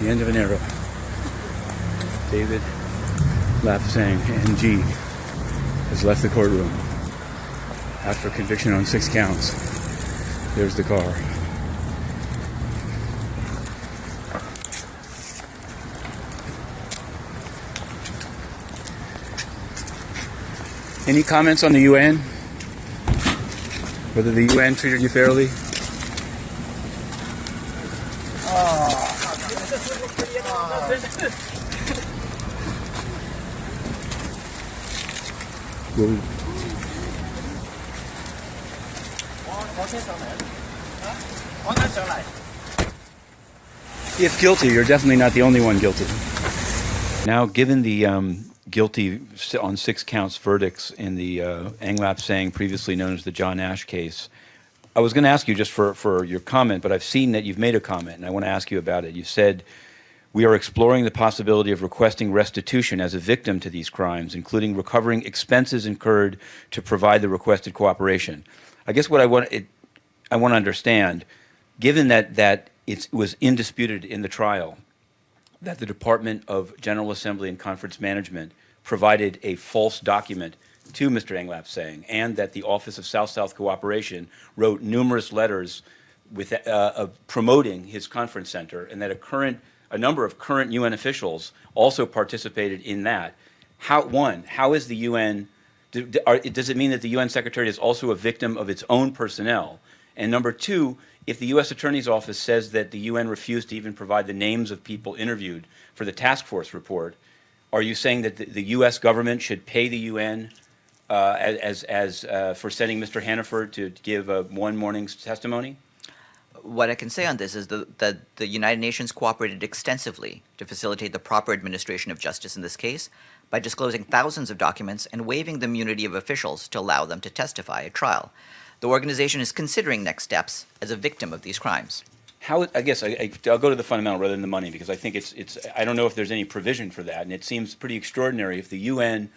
The end of an era. David Lap Seng, NG, has left the courtroom after conviction on 6 counts. There's the car. Any comments on the UN? Whether the UN treated you fairly? If guilty, you're definitely not the only one guilty. Now, given the guilty on 6 counts verdicts in the Ng Lap Seng, previously known as the John Ashe case, I was going to ask you just for your comment, but I've seen that you've made a comment, and I want to ask you about it. You said, "We are exploring the possibility of requesting restitution as a victim to these crimes, including recovering expenses incurred to provide the requested cooperation." I guess what I want to understand, given that it was indisputed in the trial that the Department of General Assembly and Conference Management provided a false document to Mr. Ng Lap Seng, and that the Office of South-South Cooperation wrote numerous letters with promoting his conference center, and that a number of current UN officials also participated in that. How is the UN, does it mean that the UN Secretariat is also a victim of its own personnel? And number two, if the U.S. Attorney's Office says that the UN refused to even provide the names of people interviewed for the task force report, are you saying that the U.S. government should pay the UN for sending Mr. Hannaford to give one morning's testimony? What I can say on this is that the United Nations cooperated extensively to facilitate the proper administration of justice in this case by disclosing thousands of documents and waiving the immunity of officials to allow them to testify at trial. The organization is considering next steps as a victim of these crimes. I guess I'll go to the fundamental rather than the money, because I think I don't know if there's any provision for that, and it seems pretty extraordinary if the UN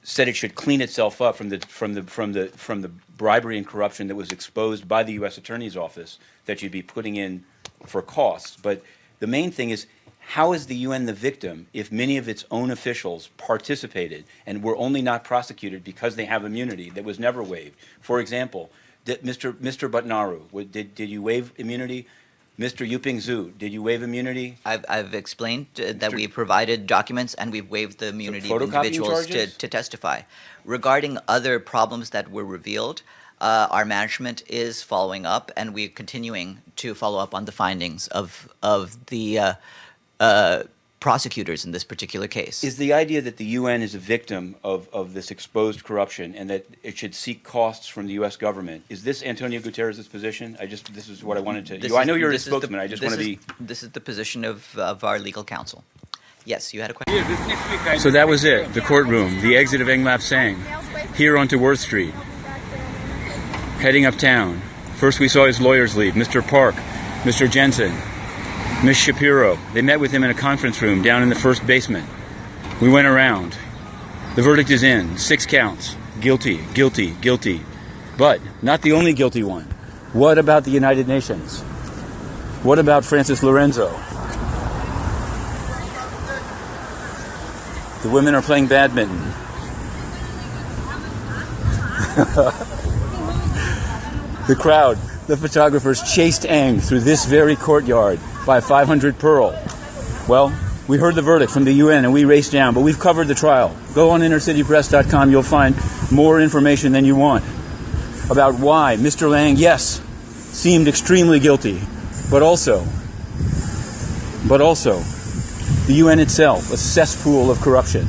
said it should clean itself up from the bribery and corruption that was exposed by the U.S. Attorney's Office that you'd be putting in for costs. But the main thing is, how is the UN the victim if many of its own officials participated and were only not prosecuted because they have immunity that was never waived? For example, Mr. Butnaru, did you waive immunity? Mr. Yuping Zhu, did you waive immunity? I've explained that we provided documents and we've waived the immunity of individuals to testify. Regarding other problems that were revealed, our management is following up, and we're continuing to follow up on the findings of the prosecutors in this particular case. Is the idea that the UN is a victim of this exposed corruption and that it should seek costs from the U.S. government, is this Antonio Guterres' position? This is what I wanted to... I know you're a spokesman. I just want to be... This is the position of our legal counsel. Yes, you had a question? So that was it, the courtroom, the exit of Ng Lap Seng, here onto Worth Street, heading uptown. First we saw his lawyers leave, Mr. Park, Mr. Jensen, Ms. Shapiro. They met with him in a conference room down in the first basement. We went around. The verdict is in. 6 counts. Guilty, guilty, guilty. But not the only guilty one. What about the United Nations? What about Francis Lorenzo? The women are playing badminton. The crowd, the photographers chased Ng through this very courtyard by 500 Pearl. Well, we heard the verdict from the UN and we raced down, but we've covered the trial. Go on innercitypress.com, you'll find more information than you want about why Mr. Lang, yes, seemed extremely guilty, but also the UN itself, a cesspool of corruption.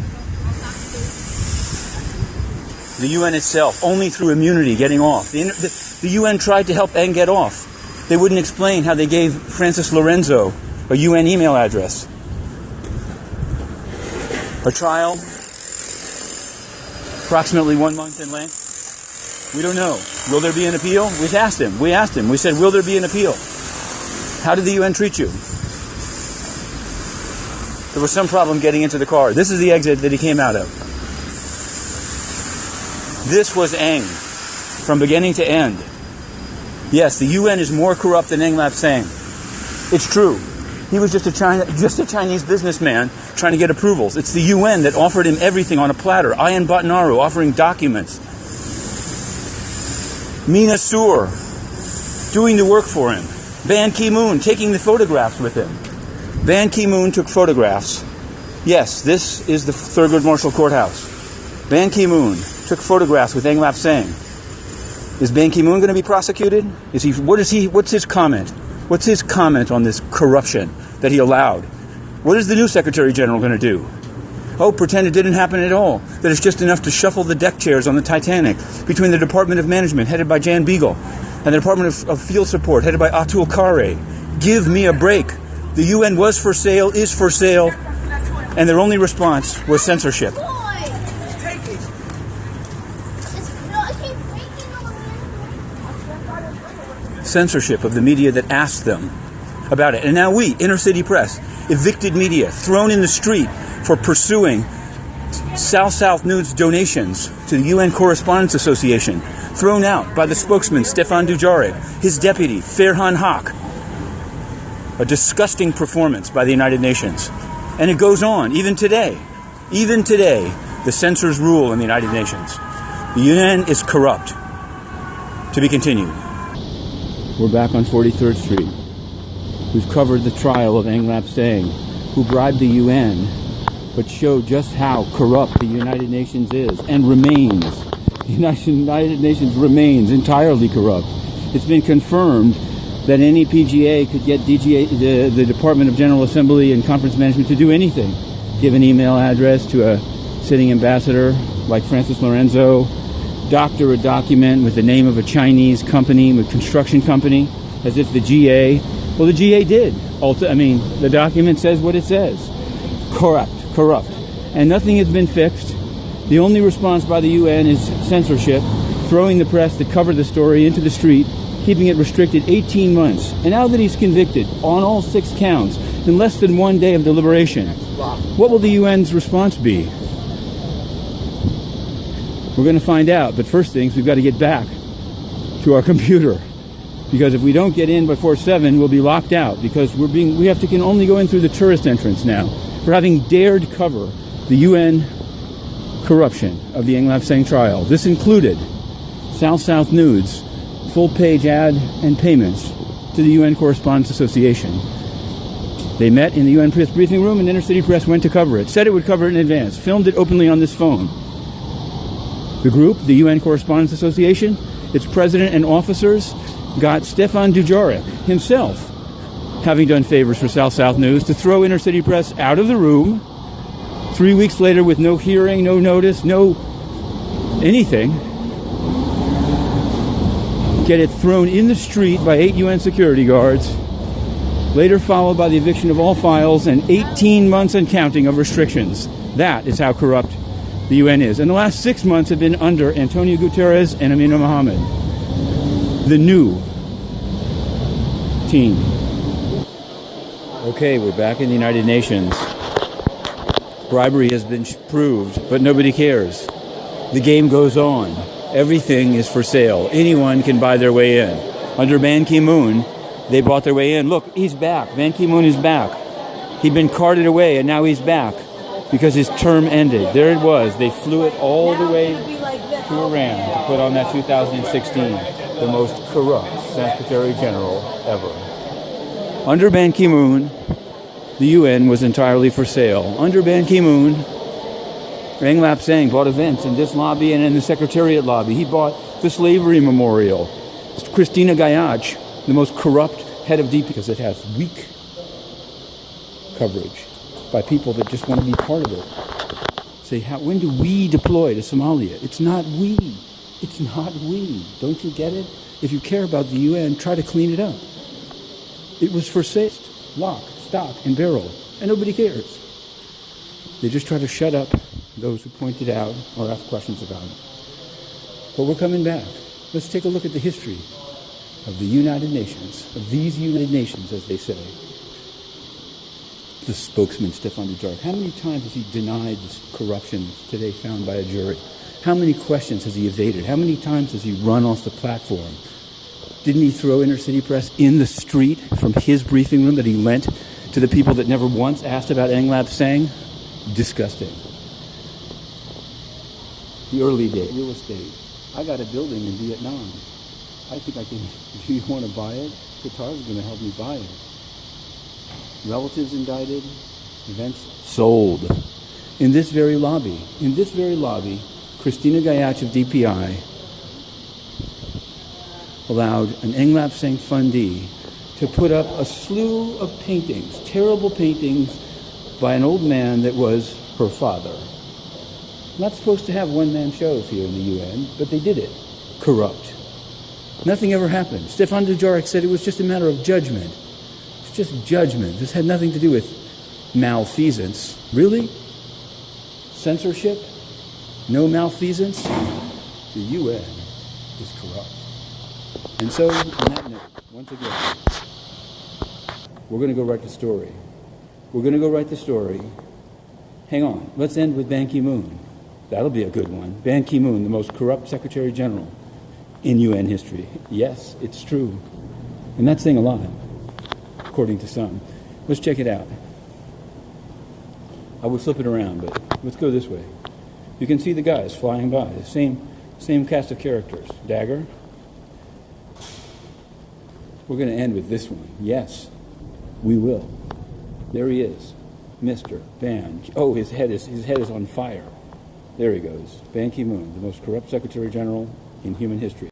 The UN itself, only through immunity, getting off. The UN tried to help Ng get off. They wouldn't explain how they gave Francis Lorenzo a UN email address. A trial, approximately 1 month in length. We don't know. Will there be an appeal? We asked him. We said, will there be an appeal? How did the UN treat you? There was some problem getting into the car. This is the exit that he came out of. This was Ng, from beginning to end. Yes, the UN is more corrupt than Ng Lap Seng. It's true. He was just a Chinese businessman trying to get approvals. It's the UN that offered him everything on a platter. Ion Butnaru offering documents. Meena Sur doing the work for him. Ban Ki-moon taking the photographs with him. Ban Ki-moon took photographs. Yes, this is the Thurgood Marshall Courthouse. Ban Ki-moon took photographs with Ng Lap Seng. Is Ban Ki-moon going to be prosecuted? What's his comment? What's his comment on this corruption that he allowed? What is the new Secretary General going to do? Oh, pretend it didn't happen at all. That it's just enough to shuffle the deck chairs on the Titanic between the Department of Management, headed by Jan Beagle, and the Department of Field Support, headed by Atul Khare. Give me a break. The UN was for sale, is for sale, and their only response was censorship. Censorship of the media that asked them about it. And now we, inner city press, evicted media, thrown in the street for pursuing South News donations to the UN Correspondents Association, thrown out by the spokesman, Stefan Dujarric, his deputy, Farhan Haq. A disgusting performance by the United Nations. And it goes on, even today, the censors rule in the United Nations. The UN is corrupt. To be continued. We're back on 43rd Street. We've covered the trial of Ng Lap Seng, who bribed the UN, but showed just how corrupt the United Nations is and remains. The United Nations remains entirely corrupt. It's been confirmed that any PGA could get the Department of General Assembly and Conference Management to do anything. Give an email address to a sitting ambassador like Francis Lorenzo, doctor a document with the name of a Chinese company, a construction company, as if the GA, well, the GA did. The document says what it says. Corrupt. And nothing has been fixed. The only response by the UN is censorship, throwing the press that covered the story into the street, keeping it restricted 18 months. And now that he's convicted on all 6 counts, in less than 1 day of deliberation, what will the UN's response be? We're going to find out, but first things, we've got to get back to our computer. Because if we don't get in before 7, we'll be locked out. Because we can only go in through the tourist entrance now for having dared cover the UN corruption of the Ng Lap Seng trial. This included South News, full-page ad and payments to the UN Correspondents Association. They met in the UN press briefing room, and Inner City Press went to cover it. Said it would cover it in advance. Filmed it openly on this phone. The group, the UN Correspondents Association, its president and officers, got Stefan Dujarric himself, having done favors for South News, to throw Inner City Press out of the room 3 weeks later with no hearing, no notice, no anything. Get it thrown in the street by 8 UN security guards, later followed by the eviction of all files and 18 months and counting of restrictions. That is how corrupt the UN is. And the last 6 months have been under Antonio Guterres and Amina Mohammed, the new team. Okay, we're back in the United Nations. Bribery has been proved, but nobody cares. The game goes on. Everything is for sale. Anyone can buy their way in. Under Ban Ki-moon, they bought their way in. Look, he's back. Ban Ki-moon is back. He'd been carted away, and now he's back because his term ended. There it was. They flew it all the way to Iran to put on that 2016, the most corrupt Secretary General ever. Under Ban Ki-moon, the UN was entirely for sale. Under Ban Ki-moon, Ng Lap Seng bought events in this lobby and in the Secretariat lobby. He bought the Slavery Memorial. Christina Gayach, the most corrupt head of DP, because it has weak coverage by people that just want to be part of it. Say, when do we deploy to Somalia? It's not we. It's not we. Don't you get it? If you care about the UN, try to clean it up. It was for sale, lock, stock, and barrel, and nobody cares. They just try to shut up those who point it out or ask questions about it. But we're coming back. Let's take a look at the history of the United Nations, of these United Nations, as they say. The spokesman, Stefan Dujarric, how many times has he denied this corruption that's today found by a jury? How many questions has he evaded? How many times has he run off the platform? Didn't he throw Inner City Press in the street from his briefing room that he lent to the people that never once asked about Ng Lap Seng, disgusting. The early days, real estate. I got a building in Vietnam. I think I can, do you want to buy it? Qatar's going to help me buy it. Relatives indicted, events sold. In this very lobby, Christina Gayach of DPI allowed an Ng Lap Seng fundee to put up a slew of paintings, terrible paintings by an old man that was her father. Not supposed to have one-man shows here in the UN, but they did it. Corrupt. Nothing ever happened. Stefan Dujarric said it was just a matter of judgment. It's just judgment. This had nothing to do with malfeasance. Really? Censorship? No malfeasance? The UN is corrupt. And so, on that note, once again, we're going to go write the story. Hang on. Let's end with Ban Ki-moon. That'll be a good one. Ban Ki-moon, the most corrupt Secretary General in UN history. Yes, it's true. And that's saying a lot, according to some. Let's check it out. I would flip it around, but let's go this way. You can see the guys flying by. The same cast of characters. Dagger. We're going to end with this one. Yes, we will. There he is, Mr. Ban. Oh, his head is on fire. There he goes. Ban Ki-moon, the most corrupt Secretary General in human history.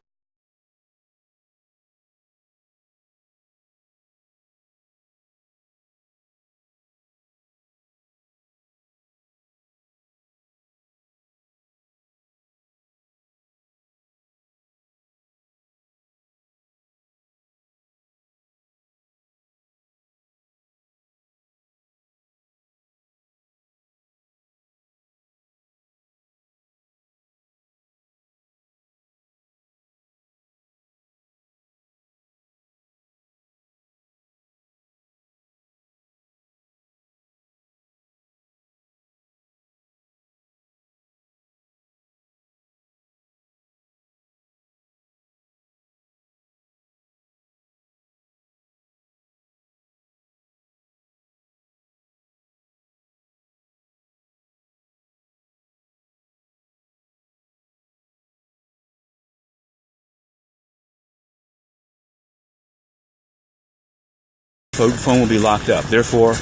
Phone will be locked up. Therefore,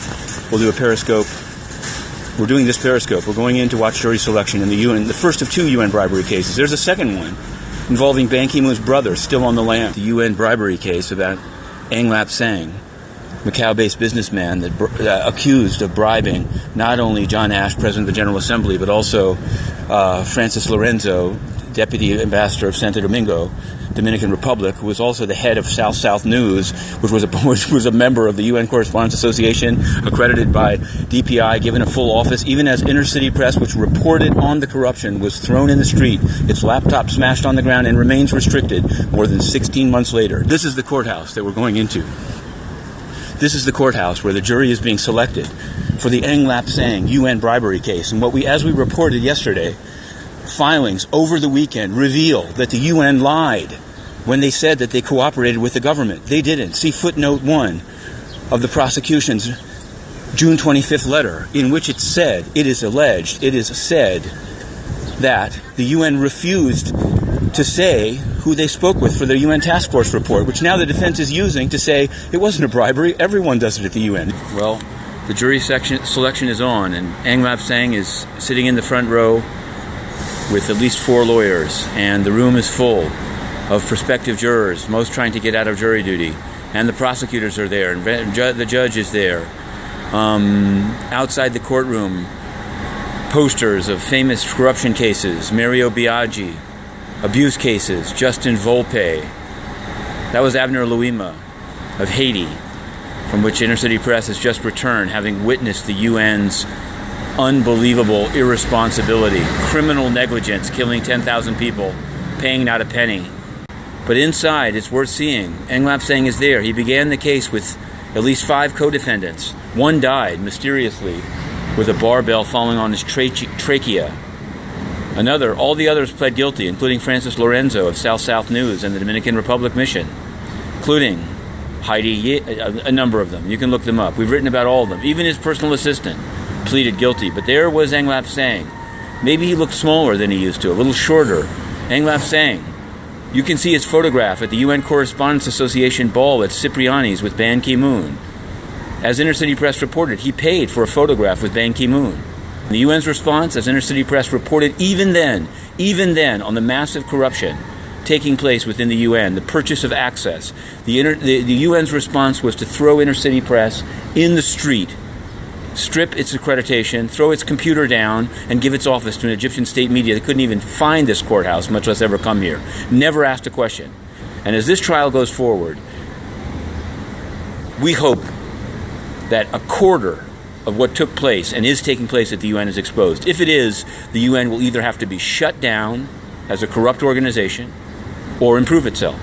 we'll do a Periscope. We're doing this Periscope. We're going in to watch jury selection in the UN, the first of 2 UN bribery cases. There's a second one involving Ban Ki-moon's brother still on the lam. The UN bribery case about Ng Lap Seng, Macau-based businessman that accused of bribing not only John Ashe, President of the General Assembly, but also Francis Lorenzo, Deputy Ambassador of Santo Domingo, Dominican Republic, who was also the head of South News, which was a member of the UN Correspondents Association, accredited by DPI, given a full office, even as inner city press, which reported on the corruption, was thrown in the street, its laptop smashed on the ground, and remains restricted more than 16 months later. This is the courthouse that we're going into. This is the courthouse where the jury is being selected for the Ng Lap Seng UN bribery case. And as we reported yesterday, filings over the weekend reveal that the UN lied when they said that they cooperated with the government. They didn't. See footnote 1 of the prosecution's June 25th letter, in which it said, it is said that the UN refused to say who they spoke with for the UN task force report, which now the defense is using to say it wasn't a bribery, everyone does it at the UN. Well, the jury selection is on, and Ng Lap Seng is sitting in the front row with at least 4 lawyers, and the room is full of prospective jurors, most trying to get out of jury duty, and the prosecutors are there, and the judge is there. Outside the courtroom, posters of famous corruption cases, Mario Biaggi, abuse cases, Justin Volpe. That was Abner Louima of Haiti, from which Inner City Press has just returned, having witnessed the UN's unbelievable irresponsibility, criminal negligence, killing 10,000 people, paying not a penny. But inside, it's worth seeing. Ng Lap Seng is there. He began the case with at least 5 co-defendants. One died mysteriously with a barbell falling on his trachea. All the others pled guilty, including Francis Lorenzo of South News and the Dominican Republic Mission, including Haiti, a number of them. You can look them up. We've written about all of them. Even his personal assistant pleaded guilty. But there was Ng Lap Seng. Maybe he looked smaller than he used to, a little shorter. Ng Lap Seng. You can see his photograph at the UN Correspondents Association ball at Cipriani's with Ban Ki-moon. As Intercity Press reported, he paid for a photograph with Ban Ki-moon. The UN's response, as Intercity Press reported, even then, on the massive corruption taking place within the UN, the purchase of access, the UN's response was to throw Intercity Press in the street, strip its accreditation, throw its computer down, and give its office to an Egyptian state media that couldn't even find this courthouse, much less ever come here. Never asked a question. And as this trial goes forward, we hope that a quarter of what took place and is taking place at the UN is exposed. If it is, the UN will either have to be shut down as a corrupt organization or improve itself.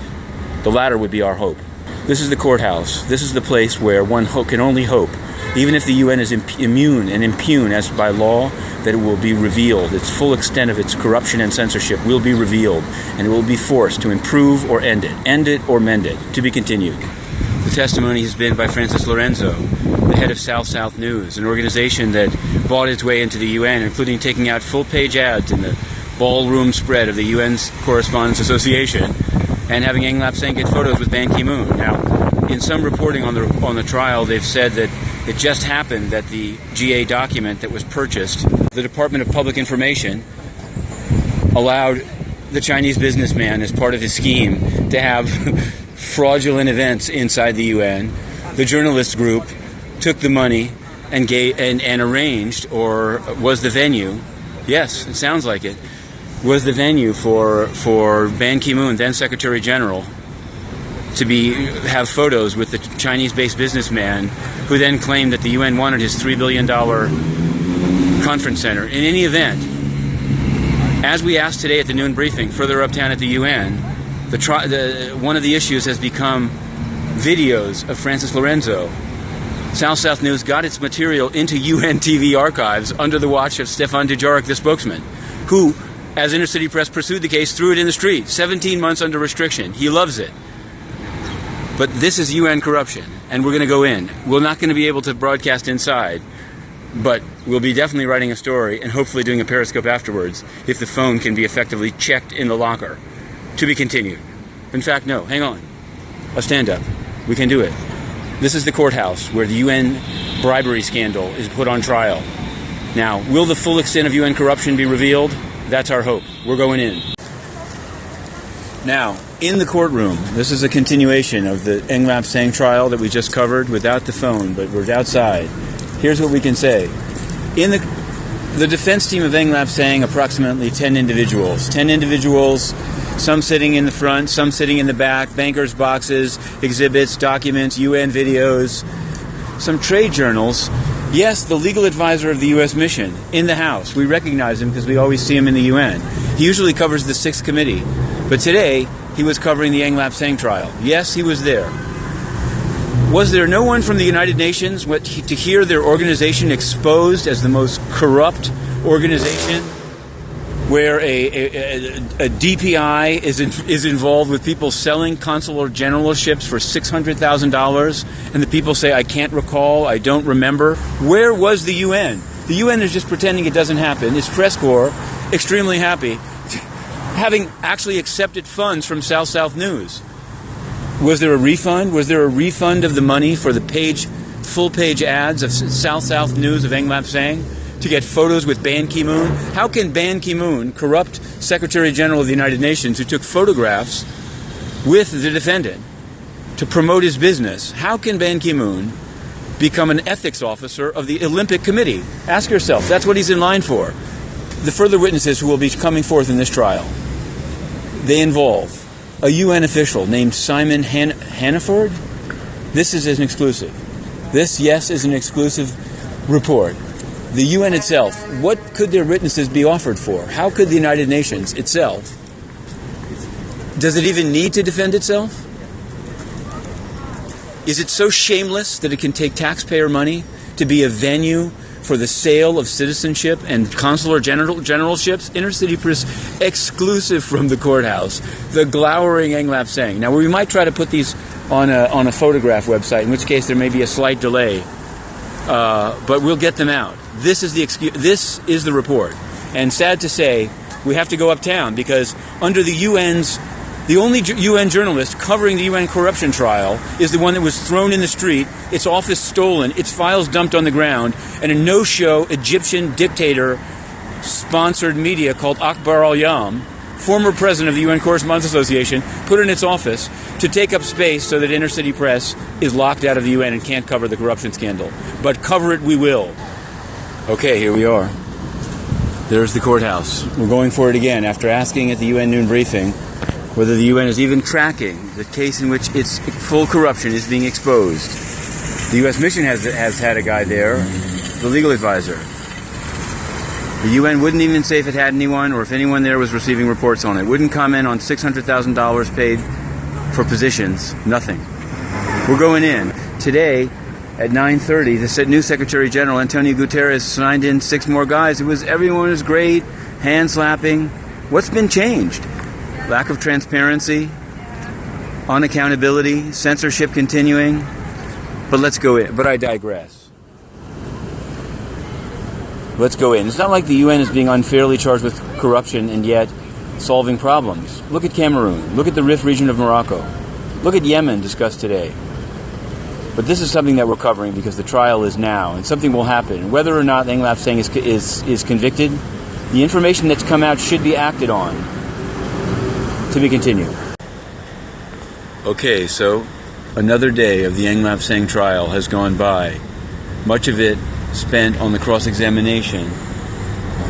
The latter would be our hope. This is the courthouse. This is the place where one can only hope, even if the UN is immune and impugn as by law, that it will be revealed. Its full extent of its corruption and censorship will be revealed, and it will be forced to improve or end it or mend it. To be continued. The testimony has been by Francis Lorenzo, the head of South-South News, an organization that bought its way into the UN, including taking out full-page ads in the ballroom spread of the UN Correspondents Association, and having Ng Lap Seng get photos with Ban Ki-moon. Now, in some reporting on the trial, they've said that it just happened that the GA document that was purchased, the Department of Public Information allowed the Chinese businessman, as part of his scheme, to have fraudulent events inside the UN. The journalist group took the money and arranged, or was the venue, yes, it sounds like it, was the venue for Ban Ki-moon, then Secretary General, to have photos with the Chinese-based businessman who then claimed that the UN wanted his $3 billion conference center. In any event, as we asked today at the noon briefing, further uptown at the UN, one of the issues has become videos of Francis Lorenzo. South-South News got its material into UN TV archives under the watch of Stefan Dujarric, the spokesman, who, as Intercity Press pursued the case, threw it in the street. 17 months under restriction. He loves it. But this is UN corruption, and we're going to go in. We're not going to be able to broadcast inside, but we'll be definitely writing a story and hopefully doing a Periscope afterwards if the phone can be effectively checked in the locker. To be continued. In fact, no, hang on. A stand-up. We can do it. This is the courthouse where the UN bribery scandal is put on trial. Now, will the full extent of UN corruption be revealed? That's our hope. We're going in. Now, in the courtroom, this is a continuation of the Ng Lap Seng trial that we just covered without the phone, but we're outside. Here's what we can say. In the defense team of Ng Lap Seng, approximately 10 individuals. 10 individuals, some sitting in the front, some sitting in the back, bankers' boxes, exhibits, documents, UN videos, some trade journals. Yes, the legal advisor of the U.S. mission in the House. We recognize him because we always see him in the UN. He usually covers the 6th Committee. But today, he was covering the Ng Lap Seng trial. Yes, he was there. Was there no one from the United Nations to hear their organization exposed as the most corrupt organization, where a DPI is involved with people selling consular generalships for $600,000, and the people say, I can't recall, I don't remember? Where was the UN? The UN is just pretending it doesn't happen. Its press corps, extremely happy, having actually accepted funds from South-South News. Was there a refund? Was there a refund of the money for the full-page ads of South-South News of Ng Lap Seng to get photos with Ban Ki-moon? How can Ban Ki-moon, corrupt Secretary General of the United Nations, who took photographs with the defendant to promote his business, how can Ban Ki-moon become an ethics officer of the Olympic Committee? Ask yourself. That's what he's in line for. The further witnesses who will be coming forth in this trial, they involve a UN official named Simon Hannaford. This is an exclusive. This, yes, is an exclusive report. The UN itself, what could their witnesses be offered for? How could the United Nations itself, does it even need to defend itself? Is it so shameless that it can take taxpayer money to be a venue for the sale of citizenship and consular generalships? Intercity Press exclusive from the courthouse. The glowering Ng Lap Seng. Now, we might try to put these on a photograph website, in which case there may be a slight delay, but we'll get them out. This is the excuse. This is the report. And sad to say, we have to go uptown because under the UN's, the only UN journalist covering the UN corruption trial is the one that was thrown in the street, its office stolen, its files dumped on the ground, and a no-show Egyptian dictator-sponsored media called Akbar al-Yam, former president of the UN Correspondents Association, put in its office to take up space so that inner-city press is locked out of the UN and can't cover the corruption scandal. But cover it we will. Okay, here we are. There's the courthouse. We're going for it again after asking at the UN noon briefing whether the UN is even tracking the case in which its full corruption is being exposed. The U.S. mission has had a guy there, the legal advisor. The UN wouldn't even say if it had anyone or if anyone there was receiving reports on it. Wouldn't comment on $600,000 paid for positions. Nothing. We're going in. Today, at 9:30, the new Secretary General, Antonio Guterres, signed in 6 more guys. Everyone was great, hand-slapping. What's been changed? Lack of transparency, unaccountability, censorship continuing. But let's go in. But I digress. Let's go in. It's not like the UN is being unfairly charged with corruption and yet solving problems. Look at Cameroon. Look at the Rif region of Morocco. Look at Yemen, discussed today. But this is something that we're covering because the trial is now, and something will happen. Whether or not Ng Lap Seng is convicted, the information that's come out should be acted on. To be continued. Okay, so another day of the Ng Lap Seng trial has gone by. Much of it spent on the cross-examination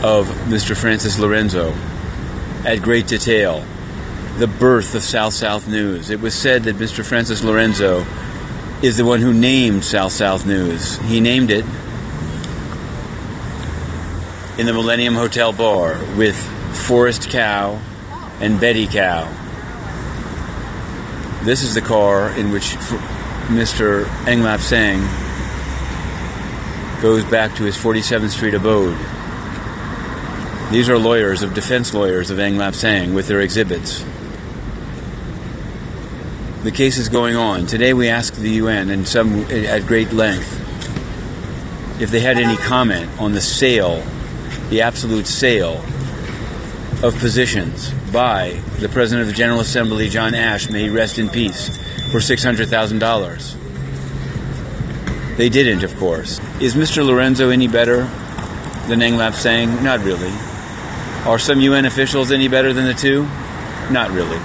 of Mr. Francis Lorenzo at great detail. The birth of South-South News. It was said that Mr. Francis Lorenzo is the one who named South-South News. He named it in the Millennium Hotel bar with Forrest Cow and Betty Cow. This is the car in which Mr. Ng Lap Seng goes back to his 47th Street abode. These are defense lawyers of Ng Lap Seng with their exhibits. The case is going on. Today we asked the UN, and some at great length, if they had any comment on the sale, the absolute sale of positions by the President of the General Assembly, John Ashe, may he rest in peace, for $600,000. They didn't, of course. Is Mr. Lorenzo any better than Ng Lap Seng? Not really. Are some UN officials any better than the two? Not really.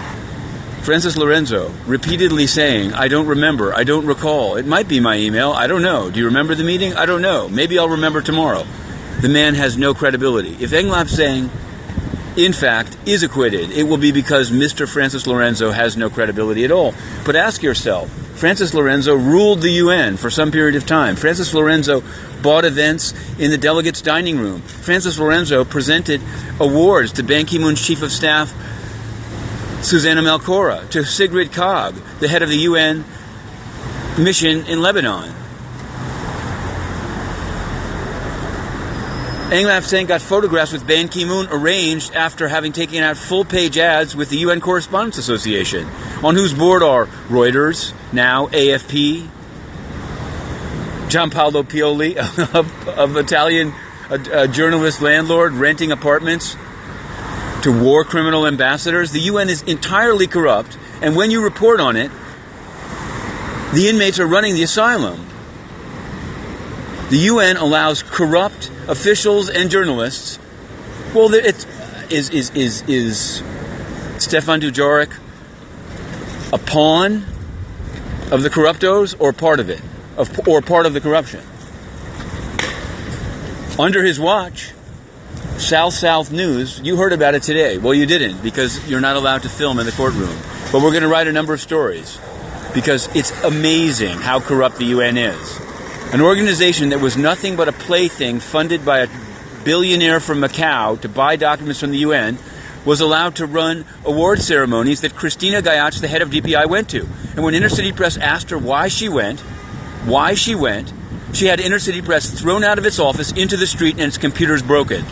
Francis Lorenzo repeatedly saying, I don't remember, I don't recall. It might be my email, I don't know. Do you remember the meeting? I don't know. Maybe I'll remember tomorrow. The man has no credibility. If Ng Lap Seng, in fact, is acquitted, it will be because Mr. Francis Lorenzo has no credibility at all. But ask yourself, Francis Lorenzo ruled the UN for some period of time. Francis Lorenzo bought events in the delegates' dining room. Francis Lorenzo presented awards to Ban Ki-moon's Chief of Staff, Susanna Malcora, to Sigrid Kaag, the head of the UN mission in Lebanon. Ng Lap Seng got photographs with Ban Ki-moon arranged after having taken out full-page ads with the UN Correspondents Association, on whose board are Reuters, now AFP, Gianpaolo Pioli, of Italian journalist landlord renting apartments to war criminal ambassadors. The UN is entirely corrupt, and when you report on it, the inmates are running the asylum. The UN allows corrupt officials and journalists. Well, is Stefan Dujarric a pawn of the corruptos, or part of it, or part of the corruption? Under his watch, South-South News, you heard about it today. Well, you didn't, because you're not allowed to film in the courtroom. But we're going to write a number of stories, because it's amazing how corrupt the UN is. An organization that was nothing but a plaything funded by a billionaire from Macau to buy documents from the UN was allowed to run award ceremonies that Christina Gayach, the head of DPI, went to. And when Inner City Press asked her why she went, she had Inner City Press thrown out of its office into the street and its computers broken.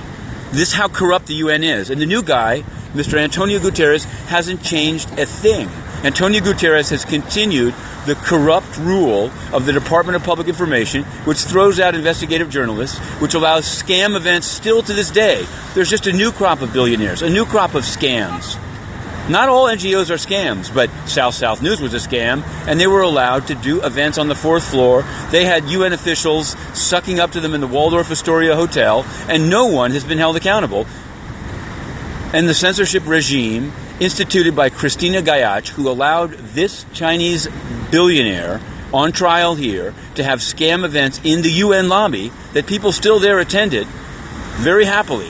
This is how corrupt the UN is. And the new guy, Mr. Antonio Guterres, hasn't changed a thing. Antonio Guterres has continued the corrupt rule of the Department of Public Information, which throws out investigative journalists, which allows scam events still to this day. There's just a new crop of billionaires, a new crop of scams. Not all NGOs are scams, but South News was a scam, and they were allowed to do events on the 4th floor. They had UN officials sucking up to them in the Waldorf Astoria Hotel, and no one has been held accountable. And the censorship regime instituted by Christina Gayach, who allowed this Chinese billionaire on trial here to have scam events in the UN lobby that people still there attended very happily.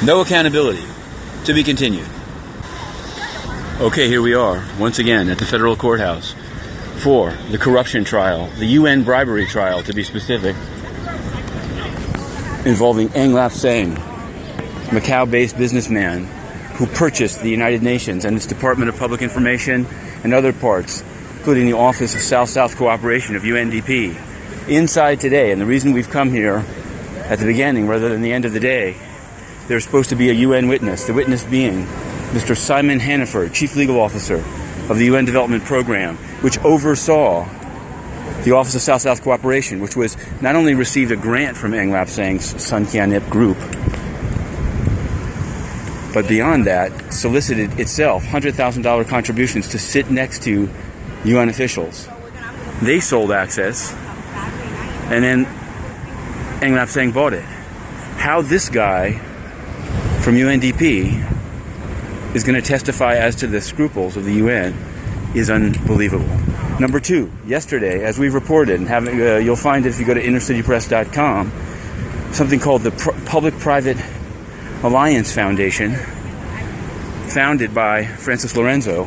No accountability. To be continued. Okay, here we are, once again, at the federal courthouse for the corruption trial, the UN bribery trial, to be specific, involving Ng Lap Seng, Macau-based businessman who purchased the United Nations and its Department of Public Information and other parts, including the Office of South-South Cooperation of UNDP. Inside today, and the reason we've come here at the beginning rather than the end of the day, there's supposed to be a UN witness, the witness being Mr. Simon Hannaford, Chief Legal Officer of the UN Development Program, which oversaw the Office of South-South Cooperation, which was not only received a grant from Ng Lap Seng's Sun Kian Ip Group, but beyond that, solicited itself $100,000 contributions to sit next to UN officials. They sold access, and then Ng Lap Seng bought it. How this guy from UNDP is going to testify as to the scruples of the UN is unbelievable. Number two, yesterday, as we've reported, and you'll find it if you go to innercitypress.com, something called the Public-Private Alliance Foundation, founded by Francis Lorenzo,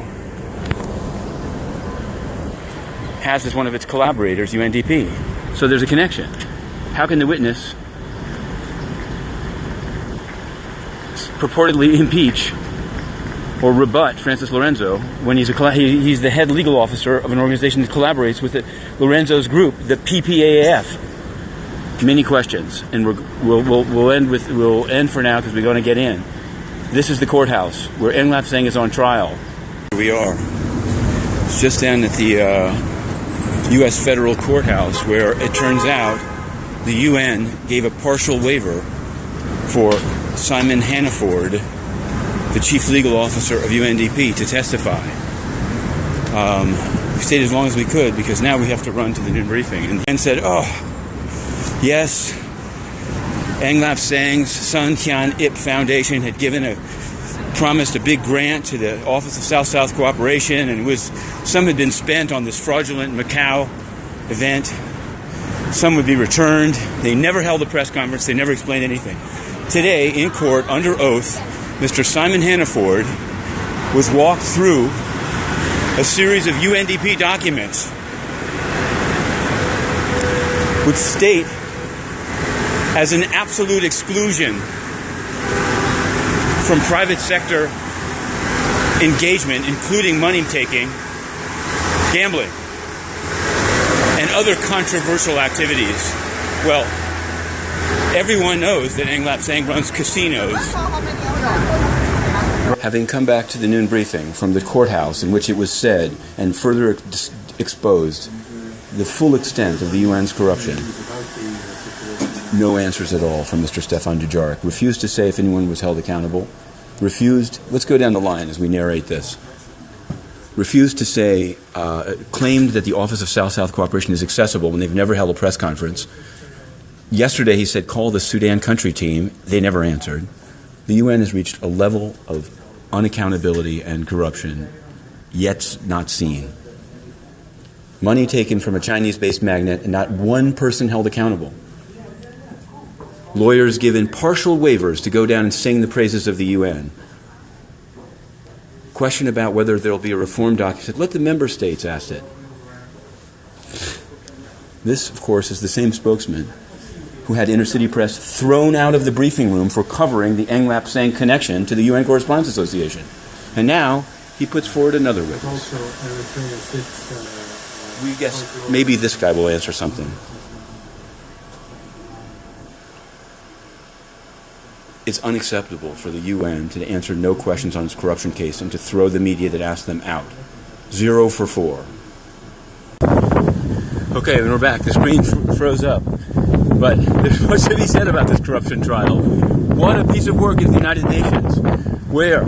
has as one of its collaborators UNDP. So there's a connection. How can the witness purportedly impeach or rebut Francis Lorenzo when he's the head legal officer of an organization that collaborates with Lorenzo's group, the PPAAF? Many questions, and we'll end for now because we're going to get in. This is the courthouse where Ng Lap Seng is on trial. Here we are. It's just down at the U.S. federal courthouse, where it turns out the UN gave a partial waiver for Simon Hannaford, the chief legal officer of UNDP, to testify. We stayed as long as we could because now we have to run to the noon briefing. And then said, oh, yes, Ng Lap Seng's Sun Kian Ip Foundation had promised a big grant to the Office of South-South Cooperation, and some had been spent on this fraudulent Macau event. Some would be returned. They never held a press conference. They never explained anything. Today, in court, under oath, Mr. Simon Hannaford was walked through a series of UNDP documents which state as an absolute exclusion from private sector engagement, including money-taking, gambling, and other controversial activities. Well, everyone knows that Ng Lap Seng runs casinos. Having come back to the noon briefing from the courthouse in which it was said and further exposed the full extent of the UN's corruption, no answers at all from Mr. Stefan Dujarric. Refused to say if anyone was held accountable. Refused, let's go down the line as we narrate this. Refused to say, claimed that the Office of South-South Cooperation is accessible when they've never held a press conference. Yesterday he said, call the Sudan country team. They never answered. The UN has reached a level of unaccountability and corruption yet not seen. Money taken from a Chinese-based magnet and not one person held accountable. Lawyers given partial waivers to go down and sing the praises of the UN. Question about whether there will be a reform document. Let the member states ask it. This, of course, is the same spokesman who had Inner City Press thrown out of the briefing room for covering the Ng Lap Seng connection to the UN Correspondents Association. And now he puts forward another witness. We guess maybe this guy will answer something. It's unacceptable for the UN to answer no questions on its corruption case and to throw the media that asked them out. 0 for 4. Okay, and we're back. The screen froze up. But there's much to be said about this corruption trial. What a piece of work is the United Nations, where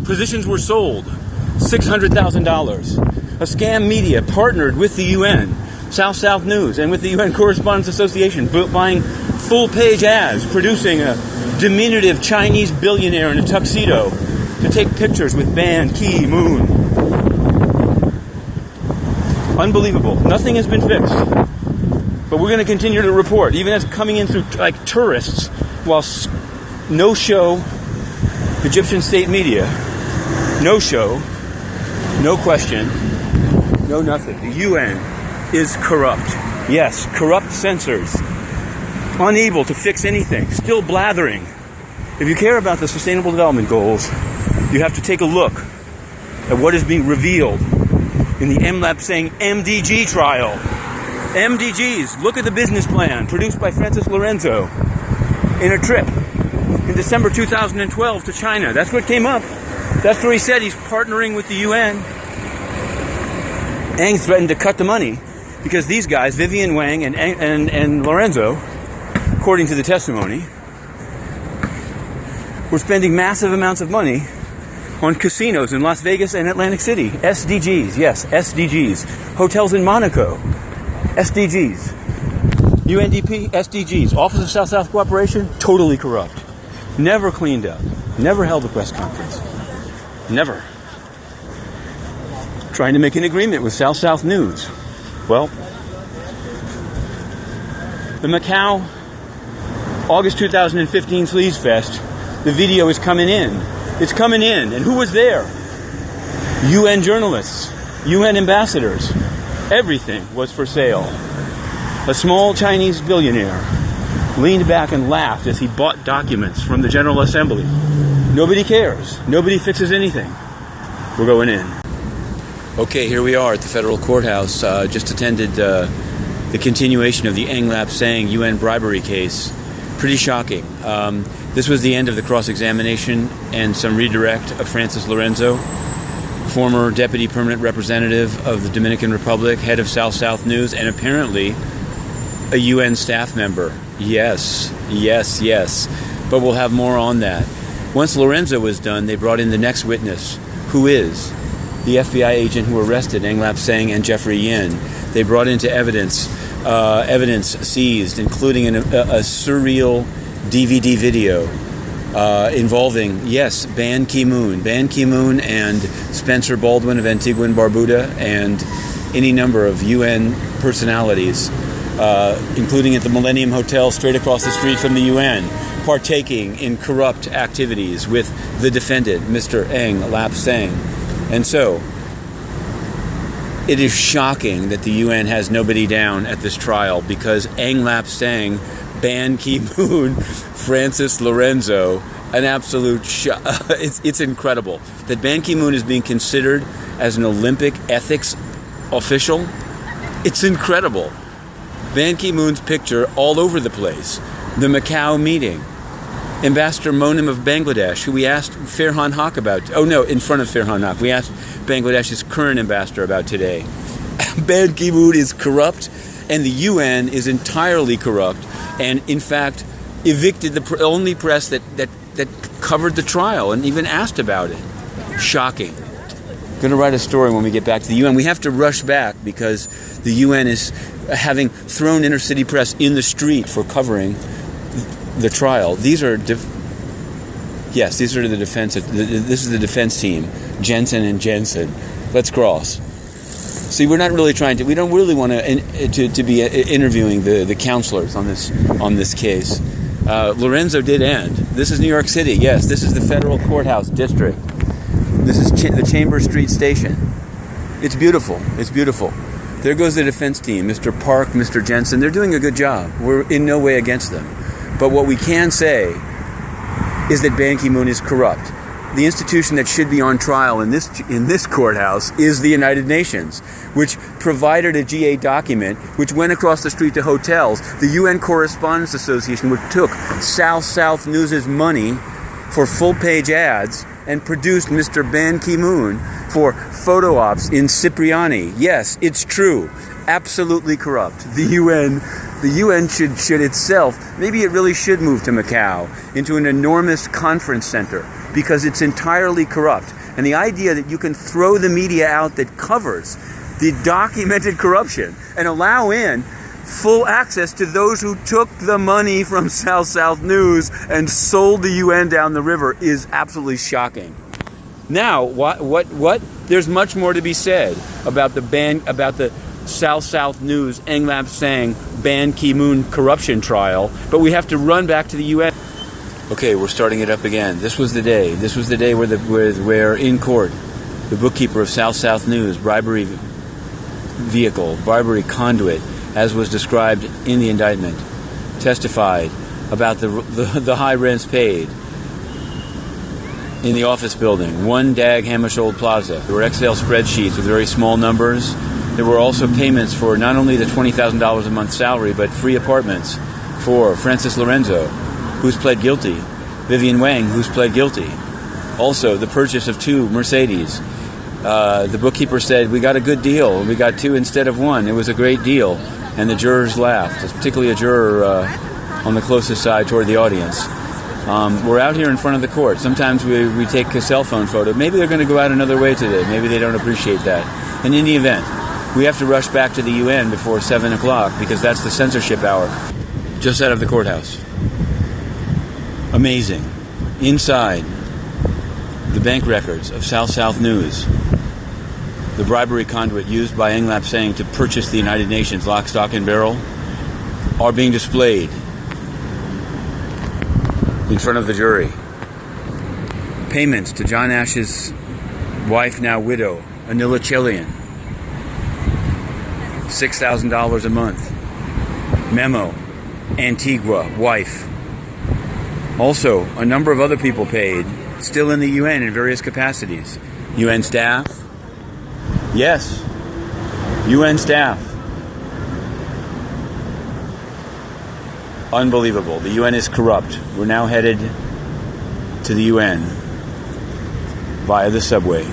positions were sold, $600,000. A scam media partnered with the UN, South News, and with the UN Correspondents Association, buying full-page ads, producing a diminutive Chinese billionaire in a tuxedo to take pictures with Ban Ki-moon. Unbelievable. Nothing has been fixed. But we're going to continue to report, even as coming in through like tourists, while no-show Egyptian state media, no-show, no question, no nothing. The UN is corrupt. Yes, corrupt censors. Unable to fix anything. Still blathering. If you care about the Sustainable Development Goals, you have to take a look at what is being revealed in the Ng Lap Seng MDG trial. MDGs, look at the business plan produced by Francis Lorenzo in a trip in December 2012 to China. That's what came up. That's where he said he's partnering with the UN. Ng threatened to cut the money because these guys, Vivian Wang and Lorenzo, according to the testimony, were spending massive amounts of money on casinos in Las Vegas and Atlantic City. SDGs, yes, SDGs. Hotels in Monaco. SDGs. UNDP, SDGs. Office of South-South Cooperation, totally corrupt. Never cleaned up. Never held a press conference. Never. Trying to make an agreement with South News. Well, the Macau August 2015 Sleaze Fest, the video is coming in. It's coming in. And who was there? UN journalists, UN ambassadors. Everything was for sale. A small Chinese billionaire leaned back and laughed as he bought documents from the General Assembly. Nobody cares. Nobody fixes anything. We're going in. Okay, here we are at the federal courthouse. Just attended the continuation of the Ng Lap Seng UN bribery case. Pretty shocking. This was the end of the cross-examination and some redirect of Francis Lorenzo, former deputy permanent representative of the Dominican Republic, head of South News, and apparently a UN staff member. Yes. But we'll have more on that. Once Lorenzo was done, they brought in the next witness, who is the FBI agent who arrested Ng Lap Seng and Jeffrey Yin. They brought into evidence seized, including a surreal DVD video involving, yes, Ban Ki-moon and Spencer Baldwin of Antigua and Barbuda, and any number of UN personalities, including at the Millennium Hotel straight across the street from the UN, partaking in corrupt activities with the defendant, Mr. Ng Lap Seng. And so, it is shocking that the UN has nobody down at this trial, because Ng Lap Seng, Ban Ki-moon, Francis Lorenzo, an absolute it's incredible that Ban Ki-moon is being considered as an Olympic ethics official. It's incredible. Ban Ki-moon's picture all over the place. The Macau meeting. Ambassador Monem of Bangladesh, who we asked Farhan Haq about. Oh no, in front of Farhan Haq. We asked Bangladesh's current ambassador about today. Ban Ki-moon is corrupt, and the UN is entirely corrupt, and in fact evicted the only press that covered the trial and even asked about it. Shocking. Going to write a story when we get back to the UN. We have to rush back because the UN is having thrown inner city press in the street for covering the trial. These are the defense. This is the defense team, Jensen and Jensen. Let's cross. See, we're not really trying to. We don't really want to be interviewing the counselors on this case. Lorenzo did end. This is New York City. Yes, this is the federal courthouse district. This is the Chambers Street station. It's beautiful. It's beautiful. There goes the defense team, Mr. Park, Mr. Jensen. They're doing a good job. We're in no way against them. But what we can say is that Ban Ki-moon is corrupt. the institution that should be on trial in this courthouse is the United Nations, which provided a GA document which went across the street to hotels. The UN Correspondents Association, which took South News' money for full-page ads and produced Mr. Ban Ki-moon for photo ops in Cipriani. Yes, it's true. Absolutely corrupt. The UN should itself, maybe it really should move to Macau into an enormous conference center because it's entirely corrupt. And the idea that you can throw the media out that covers the documented corruption and allow in full access to those who took the money from South News and sold the UN down the river is absolutely shocking. Now, what? There's much more to be said about the South News Ng Lap Seng Ban Ki-moon corruption trial, but we have to run back to the UN. Okay, we're starting it up again. This was the day. This was the day where in court, the bookkeeper of South News, bribery vehicle, bribery conduit, as was described in the indictment, testified about the high rents paid in the office building, 1 Dag Hammarskjöld Plaza. There were Excel spreadsheets with very small numbers. There were also payments for not only the $20,000 a month salary, but free apartments for Francis Lorenzo, who's pled guilty, Vivian Wang, who's pled guilty. Also, the purchase of 2 Mercedes. The bookkeeper said, we got a good deal. We got 2 instead of 1. It was a great deal. And the jurors laughed, particularly a juror on the closest side toward the audience. We're out here in front of the court. Sometimes we take a cell phone photo. Maybe they're going to go out another way today. Maybe they don't appreciate that. And in the event, we have to rush back to the UN before 7 o'clock because that's the censorship hour. Just out of the courthouse. Amazing. Inside, the bank records of South News, the bribery conduit used by Ng Lap Seng to purchase the United Nations lock, stock, and barrel, are being displayed in front of the jury. Payments to John Ashe's wife, now widow, Anila Chelian, $6,000 a month. Memo, Antigua, wife. Also, a number of other people paid, still in the UN in various capacities. UN staff. Yes, UN staff. Unbelievable. The UN is corrupt. We're now headed to the UN via the subway.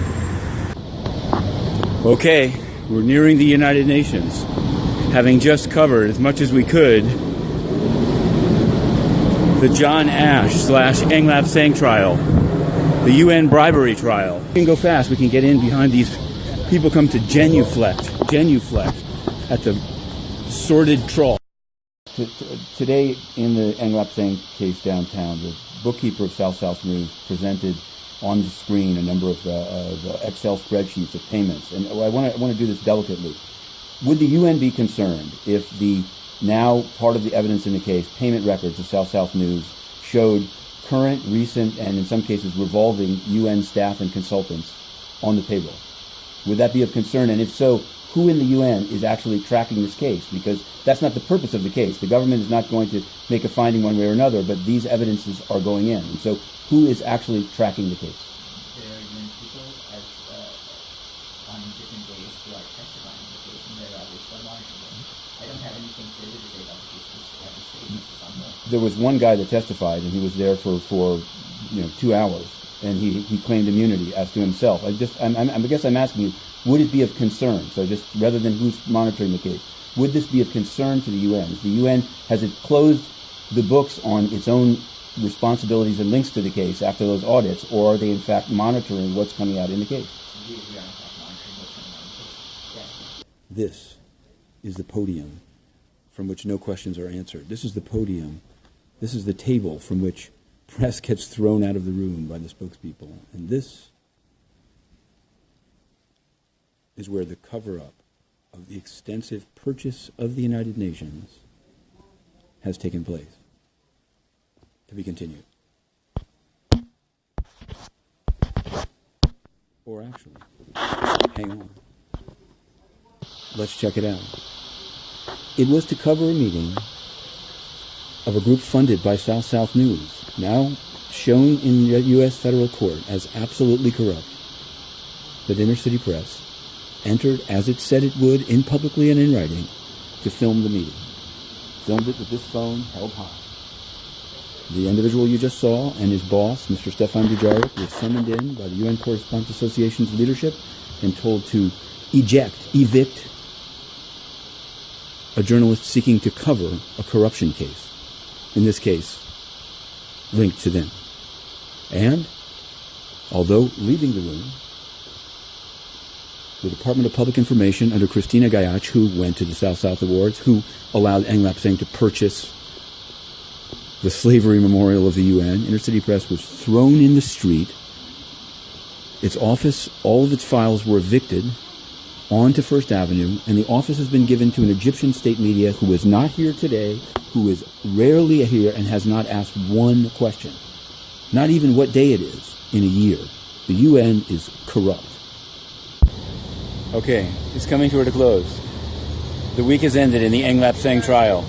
Okay, we're nearing the United Nations, having just covered as much as we could the John Ashe / Ng Lap Seng trial, the UN bribery trial. We can go fast. We can get in behind these people come to genuflect at the sordid trawl. Today, in the Ng Lap Seng case downtown, the bookkeeper of South News presented on the screen a number of Excel spreadsheets of payments. And I want to do this delicately. Would the UN be concerned if the now part of the evidence in the case, payment records of South News, showed current, recent, and in some cases revolving UN staff and consultants on the payroll? Would that be of concern? And if so, who in the UN is actually tracking this case? Because that's not the purpose of the case. The government is not going to make a finding one way or another, but these evidences are going in. And so who is actually tracking the case? There are UN people on different days who are testifying in the case, and there are others who are monitoring this. I don't have anything further to say about the case at this stage. There was one guy that testified, and he was there for 2 hours. And he claimed immunity as to himself. I guess I'm asking you, would it be of concern? So just rather than who's monitoring the case, would this be of concern to the UN? The UN, has it closed the books on its own responsibilities and links to the case after those audits, or are they in fact monitoring what's coming out in the case? We are in fact monitoring what's coming out in the case. Yes. This is the podium from which no questions are answered. This is the podium. This is the table from which press gets thrown out of the room by the spokespeople. And this is where the cover-up of the extensive purchase of the United Nations has taken place. To be continued. Or actually, hang on. Let's check it out. It was to cover a meeting of a group funded by South News, now shown in the U.S. federal court as absolutely corrupt, that Inner City Press entered, as it said it would, in publicly and in writing, to film the meeting. Filmed it with this phone held high. The individual you just saw and his boss, Mr. Stefan Dujarric, were summoned in by the UN Correspondents Association's leadership and told to evict a journalist seeking to cover a corruption case. In this case, linked to them. And, although leaving the room, the Department of Public Information under Christina Gayach, who went to the South-South Awards, who allowed Ng Lap Seng to purchase the slavery memorial of the UN, Inner City Press was thrown in the street. Its office, all of its files were evicted onto First Avenue, and the office has been given to an Egyptian state media who is not here today, who is rarely here and has not asked one question. Not even what day it is in a year. The UN is corrupt. Okay, it's coming toward a close. The week has ended in the Ng Lap Seng trial.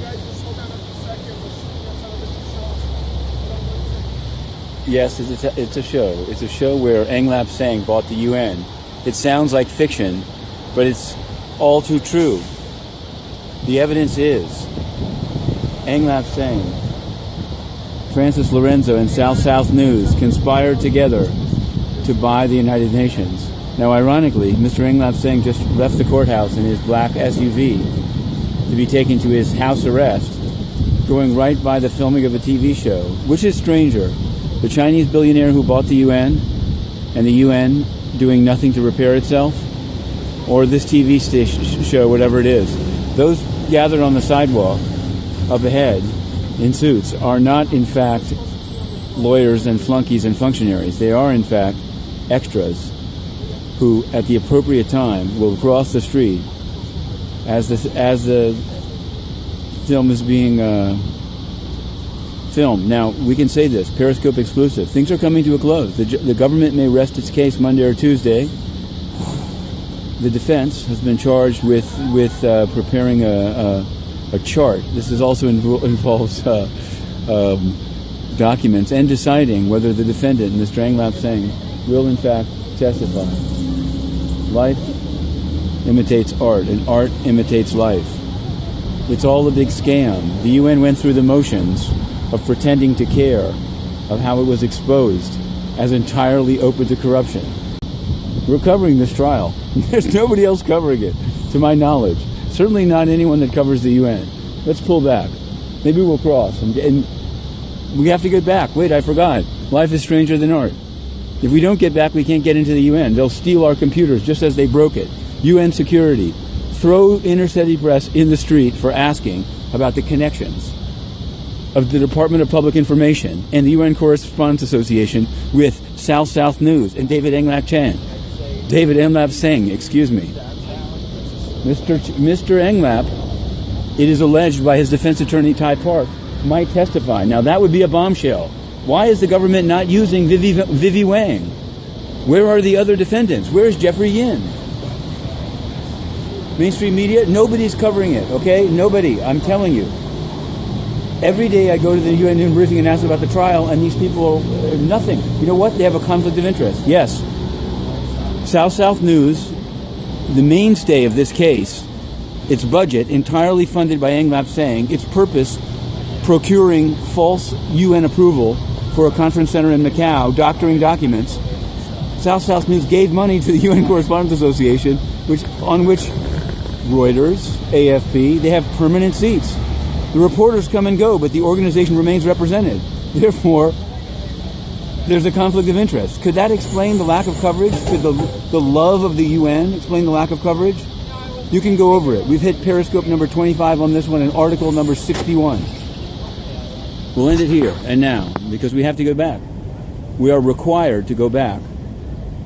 Yes, it's a show. It's a show where Ng Lap Seng bought the UN. It sounds like fiction, but it's all too true. The evidence is Ng Lap Seng, Francis Lorenzo, and South News conspired together to buy the United Nations. Now, ironically, Mr. Ng Lap Seng just left the courthouse in his black SUV to be taken to his house arrest, going right by the filming of a TV show. Which is stranger, the Chinese billionaire who bought the UN and the UN doing nothing to repair itself, or this TV station show, whatever it is? Those gathered on the sidewalk up ahead in suits are not, in fact, lawyers and flunkies and functionaries. They are, in fact, extras who, at the appropriate time, will cross the street as the film is being filmed. Now, we can say this, Periscope exclusive. Things are coming to a close. The government may rest its case Monday or Tuesday. The defense has been charged with preparing a chart. This also involves documents and deciding whether the defendant, Mr. Ng Lap Seng, will in fact testify. Life imitates art, and art imitates life. It's all a big scam. The UN went through the motions of pretending to care, of how it was exposed as entirely open to corruption. We're covering this trial. There's nobody else covering it, to my knowledge. Certainly not anyone that covers the UN. Let's pull back. Maybe we'll cross. And we have to get back. Wait, I forgot. Life is stranger than art. If we don't get back, we can't get into the UN. They'll steal our computers just as they broke it. UN security. Throw Inner City Press in the street for asking about the connections of the Department of Public Information and the UN Correspondents Association with South News and David Ng Lap Seng, excuse me. Mr. Ng Lap, it is alleged by his defense attorney, Ty Park, might testify. Now, that would be a bombshell. Why is the government not using Vivi Wang? Where are the other defendants? Where is Jeffrey Yin? Mainstream media, nobody's covering it, okay? Nobody, I'm telling you. Every day I go to the UN noon briefing and ask about the trial, and these people are nothing. You know what? They have a conflict of interest. Yes. South News, the mainstay of this case, its budget entirely funded by Ng Lap Seng, its purpose procuring false UN approval for a conference center in Macau, doctoring documents. South News gave money to the UN Correspondents Association, on which Reuters, AFP, they have permanent seats. The reporters come and go, but the organization remains represented. Therefore, there's a conflict of interest. Could that explain the lack of coverage? Could the love of the UN explain the lack of coverage? You can go over it. We've hit Periscope number 25 on this one and article number 61. We'll end it here and now because we have to go back. We are required to go back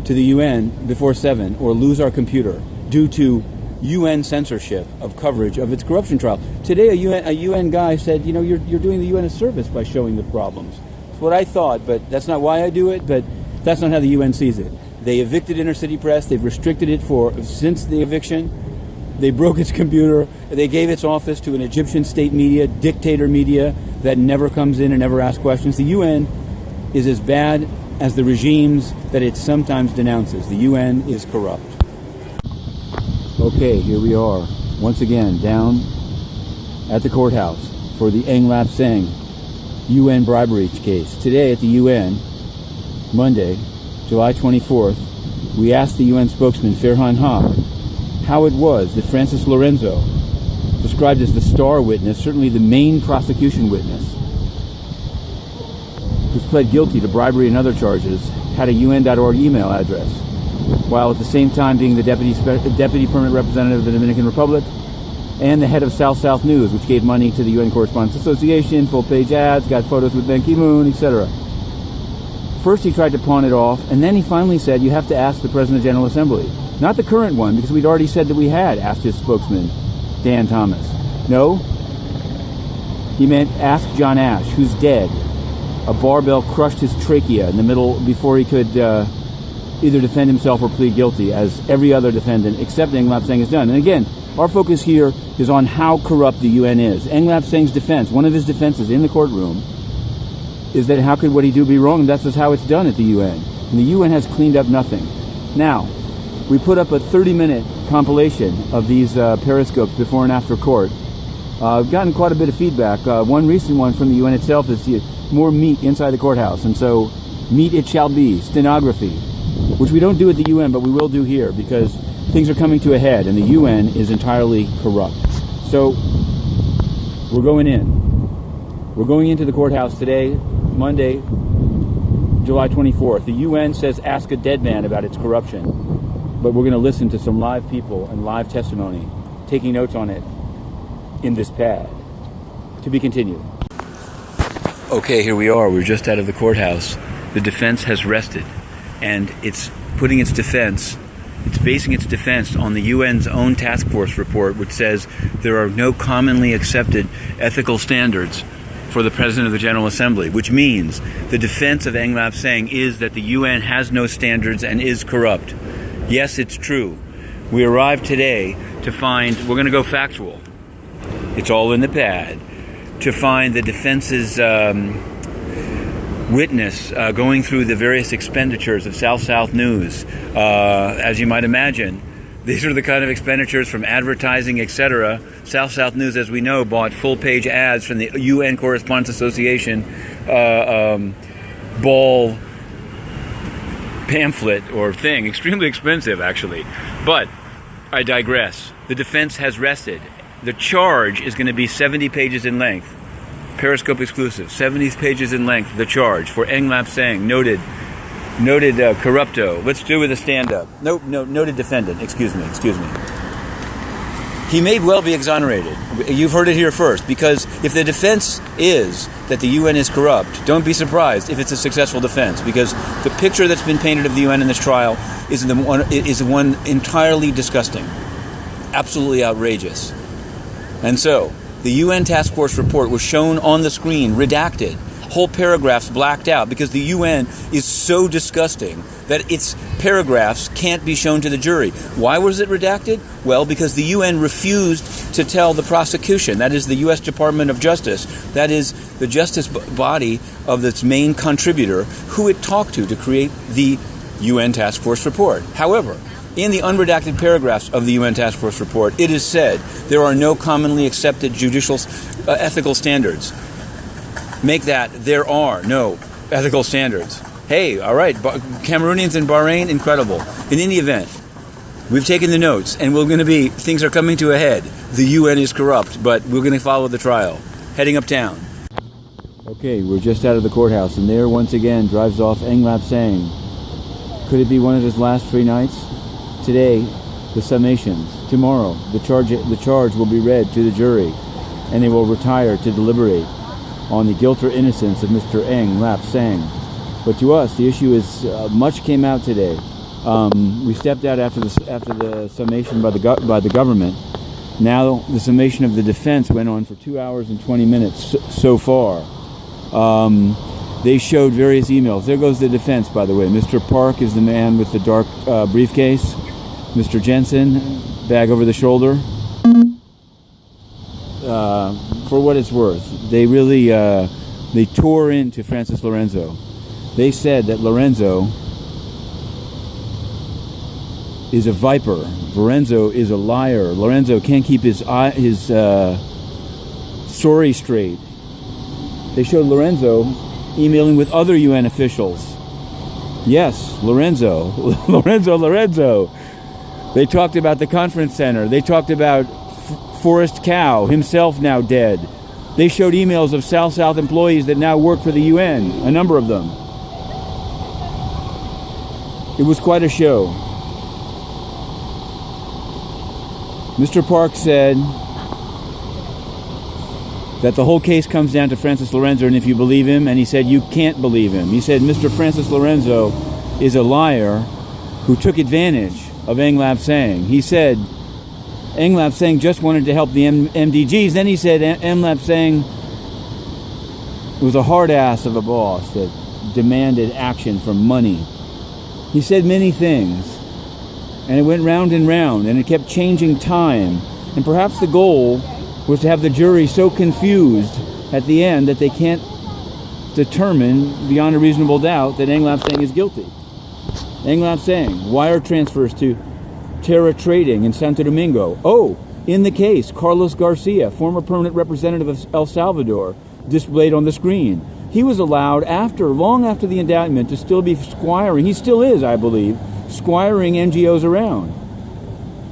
to the UN before 7 or lose our computer due to UN censorship of coverage of its corruption trial. Today, a UN guy said, you're doing the UN a service by showing the problems. That's what I thought, but that's not why I do it, but that's not how the UN sees it. They evicted Inner City Press. They've restricted it since the eviction. They broke its computer. They gave its office to an Egyptian state media, dictator media, that never comes in and never asks questions. The UN is as bad as the regimes that it sometimes denounces. The UN is corrupt. Okay, here we are, once again, down at the courthouse for the Ng Lap Seng UN bribery case. Today at the UN, Monday, July 24th, we asked the UN spokesman Farhan Haq how it was that Francis Lorenzo, described as the star witness, certainly the main prosecution witness, who's pled guilty to bribery and other charges, had a UN.org email address, while at the same time being the deputy permanent representative of the Dominican Republic and the head of South News, which gave money to the UN Correspondents Association, full-page ads, got photos with Ban Ki-moon, etc. First he tried to pawn it off, and then he finally said, you have to ask the President of the General Assembly. Not the current one, because we'd already said that we had asked his spokesman, Dan Thomas. No, he meant ask John Ashe, who's dead. A barbell crushed his trachea in the middle before he could either defend himself or plead guilty, as every other defendant except Ng Lap Seng has done. And again, our focus here is on how corrupt the UN is. Ng Lap Seng's defense, one of his defenses in the courtroom, is that how could what he do be wrong? And that's just how it's done at the UN. And the UN has cleaned up nothing. Now, we put up a 30-minute compilation of these periscopes before and after court. I've gotten quite a bit of feedback. One recent one from the UN itself is more meat inside the courthouse. And so, meat it shall be, stenography, which we don't do at the UN, but we will do here because things are coming to a head and the UN is entirely corrupt. So, we're going in. We're going into the courthouse today, Monday, July 24th. The UN says ask a dead man about its corruption, but we're going to listen to some live people and live testimony, taking notes on it in this pad. To be continued. Okay, here we are. We're just out of the courthouse. The defense has rested, and it's putting its defense, it's basing its defense on the UN's own task force report, which says there are no commonly accepted ethical standards for the President of the General Assembly, which means the defense of Ng Lap Seng is that the UN has no standards and is corrupt. Yes, it's true. We arrived today to find, we're going to go factual. It's all in the pad. To find the defense's witness going through the various expenditures of South News. As you might imagine, these are the kind of expenditures from advertising, etc. South News, as we know, bought full-page ads from the UN Correspondents Association ball pamphlet or thing. Extremely expensive, actually. But I digress. The defense has rested. The charge is going to be 70 pages in length. Periscope exclusive. 70 pages in length, the charge for Ng Lap Seng, noted corrupto. Let's do with a stand-up. Noted defendant. Excuse me. He may well be exonerated. You've heard it here first, because if the defense is that the UN is corrupt, don't be surprised if it's a successful defense, because the picture that's been painted of the UN in this trial is one entirely disgusting, absolutely outrageous. And so, the UN Task Force report was shown on the screen, redacted, whole paragraphs blacked out, because the UN is so disgusting that its paragraphs can't be shown to the jury. Why was it redacted? Well, because the UN refused to tell the prosecution, that is the U.S. Department of Justice, that is the justice body of its main contributor, who it talked to create the UN Task Force report. However, in the unredacted paragraphs of the UN Task Force report, it is said there are no commonly accepted judicial ethical standards. Make that there are no ethical standards. Hey, all right, Cameroonians in Bahrain, incredible. In any event, we've taken the notes, and things are coming to a head. The UN is corrupt, but we're going to follow the trial. Heading uptown. Okay, we're just out of the courthouse, and there once again drives off Ng Lap Seng. Could it be one of his last 3 nights? Today, the summations. Tomorrow, the charge will be read to the jury, and they will retire to deliberate on the guilt or innocence of Mr. Ng Lap Seng. But to us, the issue is much came out today. We stepped out after the summation by the government. Now the summation of the defense went on for 2 hours and 20 minutes so far. They showed various emails. There goes the defense, by the way. Mr. Park is the man with the dark briefcase. Mr. Jensen, bag over the shoulder. For what it's worth, they really they tore into Francis Lorenzo. They said that Lorenzo is a viper. Lorenzo is a liar. Lorenzo can't keep his story straight. They showed Lorenzo emailing with other UN officials. Yes, Lorenzo. Lorenzo. They talked about the conference center. They talked about Forrest Cow, himself now dead. They showed emails of South employees that now work for the UN, a number of them. It was quite a show. Mr. Park said that the whole case comes down to Francis Lorenzo, and if you believe him, and he said you can't believe him. He said Mr. Francis Lorenzo is a liar who took advantage of Ng Lap Seng. He said Ng Lap Seng just wanted to help the MDGs. Then he said Ng Lap Seng was a hard ass of a boss that demanded action for money. He said many things, and it went round and round, and it kept changing time. And perhaps the goal was to have the jury so confused at the end that they can't determine beyond a reasonable doubt that Ng Lap Seng is guilty. Ng Lap Seng, wire transfers to Terra Trading in Santo Domingo. Oh, in the case, Carlos Garcia, former permanent representative of El Salvador, displayed on the screen. He was allowed long after the indictment, to still be squiring. He still is, I believe, squiring NGOs around.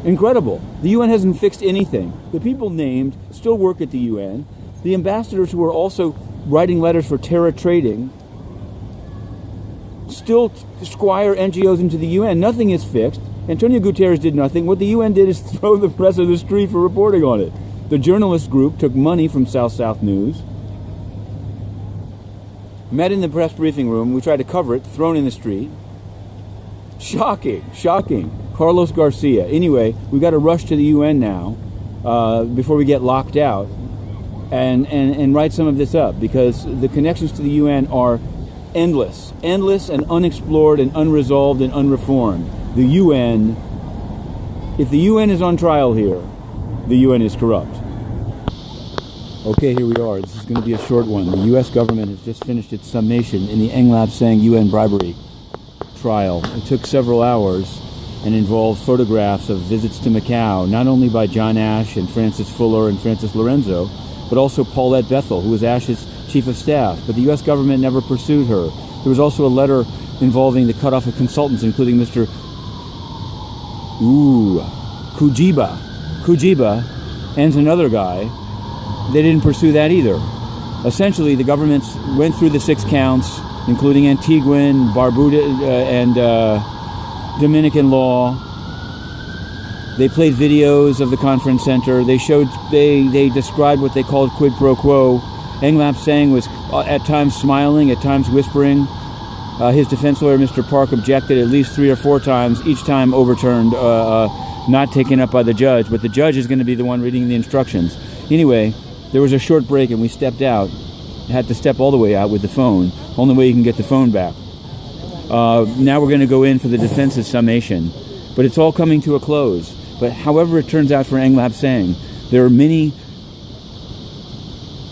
Incredible. The UN hasn't fixed anything. The people named still work at the UN. The ambassadors who are also writing letters for Terra Trading still squire NGOs into the UN. Nothing is fixed. Antonio Guterres did nothing. What the UN did is throw the press of the street for reporting on it. The journalist group took money from South News, met in the press briefing room. We tried to cover it, thrown in the street. Shocking. Carlos Garcia. Anyway, we got to rush to the UN now before we get locked out and write some of this up, because the connections to the UN are endless and unexplored and unresolved and unreformed. The UN, if the UN is on trial here, the UN is corrupt. Okay, here we are. This is going to be a short one. The U.S. government has just finished its summation in the Ng Lap Seng UN bribery trial. It took several hours and involved photographs of visits to Macau, not only by John Ashe and Francis Fuller and Francis Lorenzo, but also Paulette Bethel, who was Ashe's chief of staff. But the U.S. government never pursued her. There was also a letter involving the cutoff of consultants, including Mr. Kujiba, and another guy. They didn't pursue that either. Essentially, the governments went through the 6 counts, including Antiguan, Barbuda, and Dominican law. They played videos of the conference center. They described what they called quid pro quo. Ng Lap Seng was at times smiling, at times whispering. His defense lawyer, Mr. Park, objected at least 3 or 4 times, each time overturned, not taken up by the judge. But the judge is going to be the one reading the instructions. Anyway, there was a short break and we stepped out. Had to step all the way out with the phone. Only way you can get the phone back. Now we're going to go in for the defense's summation. But it's all coming to a close. But however it turns out for Ng Lap Seng, there are many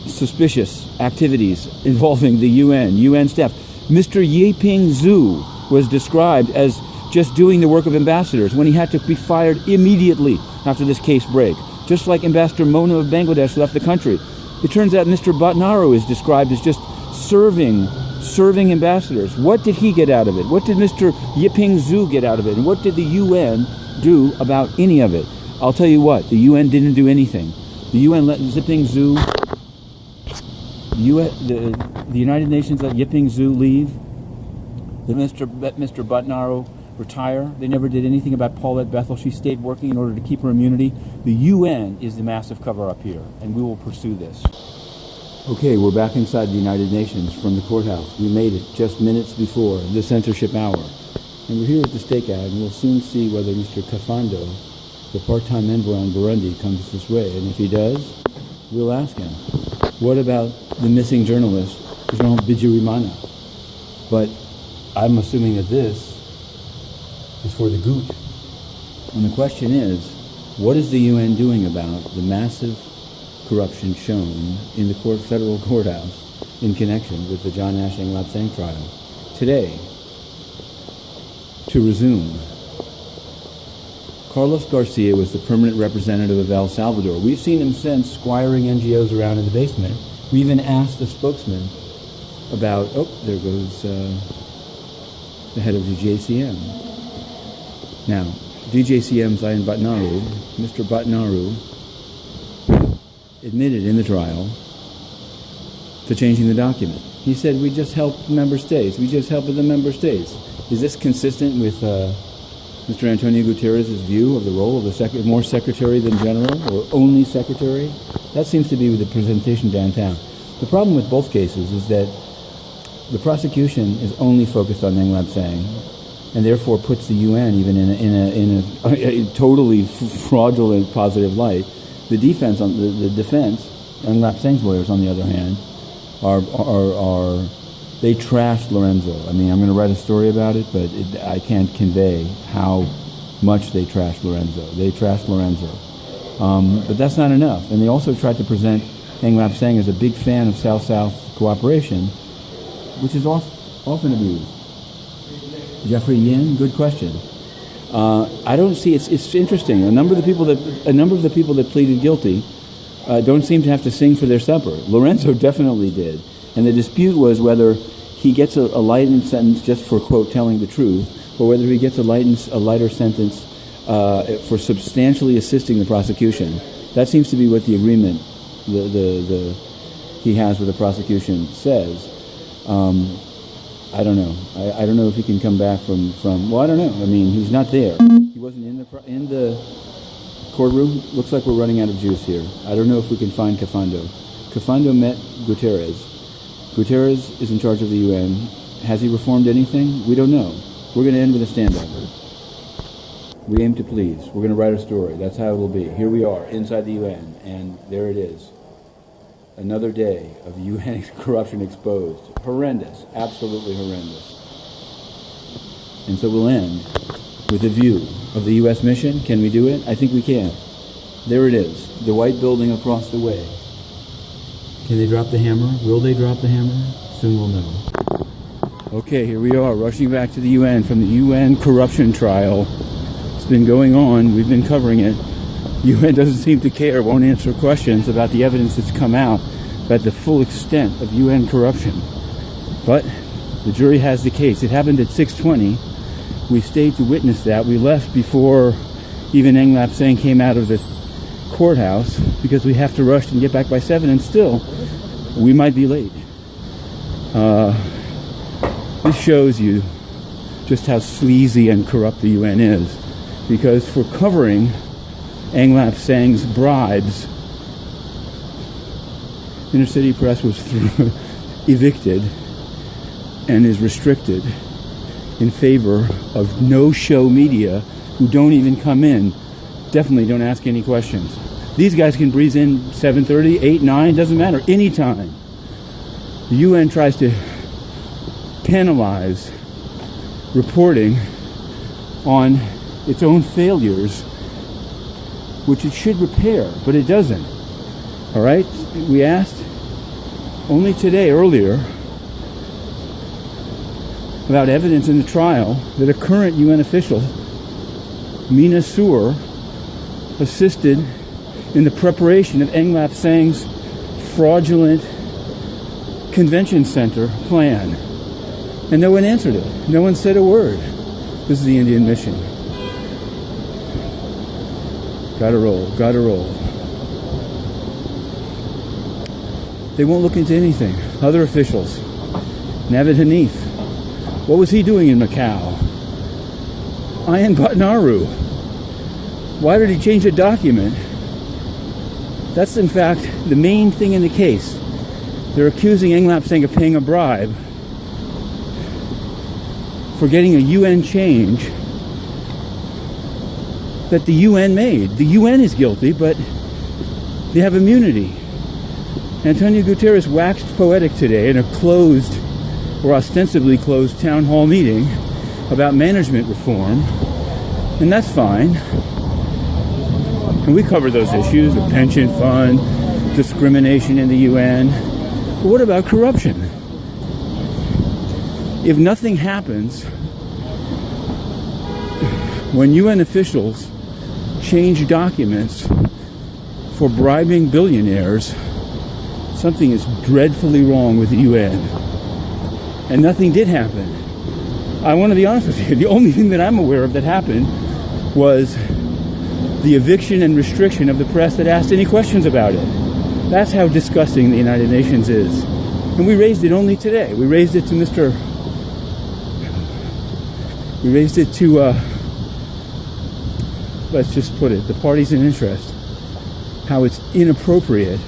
suspicious activities involving the UN staff. Mr. Yiping Zhu was described as just doing the work of ambassadors when he had to be fired immediately after this case break. Just like Ambassador Mona of Bangladesh left the country. It turns out Mr. Butnaru is described as just serving ambassadors. What did he get out of it? What did Mr. Yiping Zhu get out of it? And what did the UN do about any of it? I'll tell you what, the UN didn't do anything. The UN let Yiping Zhu, the United Nations let Yiping Zhu leave. Mr. Butnaru retire. They never did anything about Paulette Bethel. She stayed working in order to keep her immunity. The UN is the massive cover-up here, and we will pursue this. Okay, we're back inside the United Nations from the courthouse. We made it just minutes before the censorship hour. And we're here at the stakeout, and we'll soon see whether Mr. Kafando, the part-time envoy on Burundi, comes this way. And if he does, we'll ask him, what about the missing journalist, Jean Bigirimana? But I'm assuming that this is for the goot. And the question is, what is the UN doing about the massive corruption shown in the federal courthouse in connection with the John Ashe Ng Lap Seng trial? today to resume. Carlos Garcia was the permanent representative of El Salvador. We've seen him since squiring NGOs around in the basement. We even asked a spokesman about, oh, there goes the head of the DJCM. Now, DJCM's Ion Butnaru, Mr. Butnaru, admitted in the trial to changing the document. He said, we just help member states. We just help the member states. Is this consistent with Mr. Antonio Guterres' view of the role of the more secretary than general, or only secretary? That seems to be the presentation downtown. The problem with both cases is that the prosecution is only focused on Ng Lap Seng, and therefore puts the UN even in a totally fraudulent positive light. The defense, the defense, Ng Lap Seng's lawyers, on the other hand, are they trashed Lorenzo. I mean, I'm going to write a story about it, but I can't convey how much they trashed Lorenzo. They trashed Lorenzo. But that's not enough. And they also tried to present Ng Lap Seng as a big fan of South-South cooperation, which is often abused. Jeffrey Yin, good question. I don't see. It's interesting. A number of the people that pleaded guilty don't seem to have to sing for their supper. Lorenzo definitely did, and the dispute was whether he gets a lightened sentence just for, quote, telling the truth, or whether he gets a lighter sentence for substantially assisting the prosecution. That seems to be what the agreement he has with the prosecution says. I don't know. I don't know if he can come back from. Well, I don't know. I mean, he's not there. He wasn't in the courtroom. Looks like we're running out of juice here. I don't know if we can find Cafando. Cafando met Guterres. Guterres is in charge of the UN. Has he reformed anything? We don't know. We're going to end with a standover. We aim to please. We're going to write a story. That's how it will be. Here we are inside the UN, and there it is. Another day of UN corruption exposed. Horrendous. Absolutely horrendous. And so we'll end with a view of the U.S. mission. Can we do it? I think we can. There it is. The white building across the way. Can they drop the hammer? Will they drop the hammer? Soon we'll know. Okay, here we are, rushing back to the UN from the UN corruption trial. It's been going on. We've been covering it. UN doesn't seem to care, won't answer questions about the evidence that's come out about the full extent of UN corruption. But the jury has the case. It happened at 6:20. We stayed to witness that. We left before even Ng Lap Seng came out of the courthouse because we have to rush and get back by 7, and still, we might be late. This shows you just how sleazy and corrupt the UN is, because for covering Ng Lap Seng's bribes, Inner City Press was evicted and is restricted in favor of no-show media who don't even come in, definitely don't ask any questions. These guys can breeze in 7:30, 8, 9, doesn't matter, anytime. The UN tries to penalize reporting on its own failures, which it should repair, but it doesn't. All right? We asked only today, earlier, about evidence in the trial that a current UN official, Meena Sur, assisted in the preparation of Ng Lap Seng's fraudulent convention center plan. And no one answered it. No one said a word. This is the Indian mission. Gotta roll, gotta roll. They won't look into anything. Other officials. Navid Hanif. What was he doing in Macau? Ion Butnaru. Why did he change a document? That's in fact the main thing in the case. They're accusing Ng Lap Seng of paying a bribe for getting a UN change that the UN made. The UN is guilty, but they have immunity. Antonio Guterres waxed poetic today in a closed, or ostensibly closed, town hall meeting about management reform, and that's fine. And we cover those issues, the pension fund, discrimination in the UN. But what about corruption? If nothing happens, when UN officials change documents for bribing billionaires, something is dreadfully wrong with the UN. And nothing did happen. I want to be honest with you. The only thing that I'm aware of that happened was the eviction and restriction of the press that asked any questions about it. That's how disgusting the United Nations is. And we raised it only today. We raised it to let's just put it, the parties in interest, how it's inappropriate.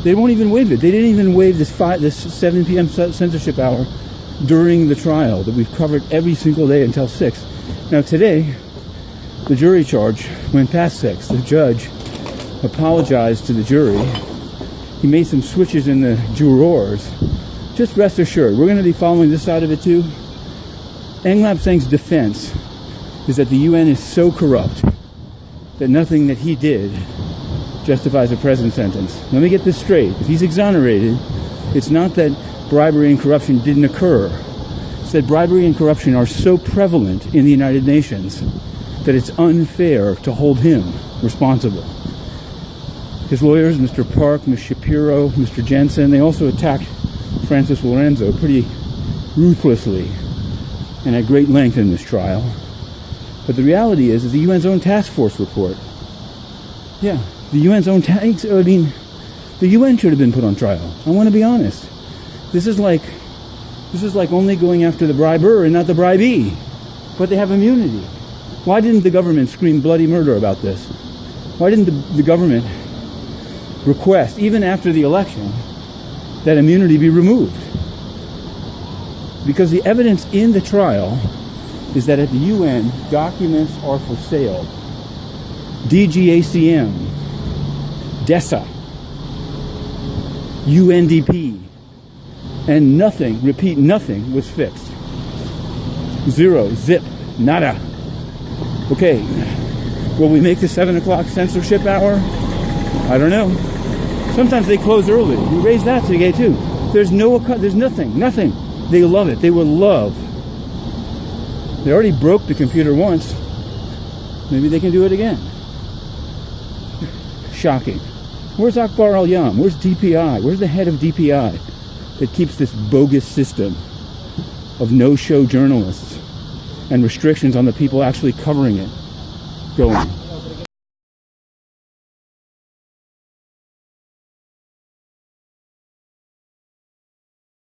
They won't even waive it. They didn't even waive this 7 p.m. censorship hour during the trial that we've covered every single day until 6. Now today, the jury charge went past 6. The judge apologized to the jury. He made some switches in the jurors. Just rest assured, we're going to be following this side of it too. Ng Lap Seng's defense is that the UN is so corrupt that nothing that he did justifies a prison sentence. Let me get this straight. If he's exonerated, it's not that bribery and corruption didn't occur. It's that bribery and corruption are so prevalent in the United Nations that it's unfair to hold him responsible. His lawyers, Mr. Park, Ms. Shapiro, Mr. Jensen, they also attacked Francis Lorenzo pretty ruthlessly and at great length in this trial. But the reality is the UN's own task force report. Yeah, the UN's own the UN should have been put on trial. I want to be honest. This is like only going after the briber and not the bribee. But they have immunity. Why didn't the government scream bloody murder about this? Why didn't the government request, even after the election, that immunity be removed? Because the evidence in the trial is that at the UN, documents are for sale. DGACM, DESA, UNDP, and nothing, repeat, nothing was fixed. Zero, zip, nada. Okay, will we make the 7 o'clock censorship hour? I don't know. Sometimes they close early. We raise that today too. There's nothing. They love it. They will love. They already broke the computer once. Maybe they can do it again. Shocking. Where's Akbar Al-Yam? Where's DPI? Where's the head of DPI that keeps this bogus system of no-show journalists and restrictions on the people actually covering it going?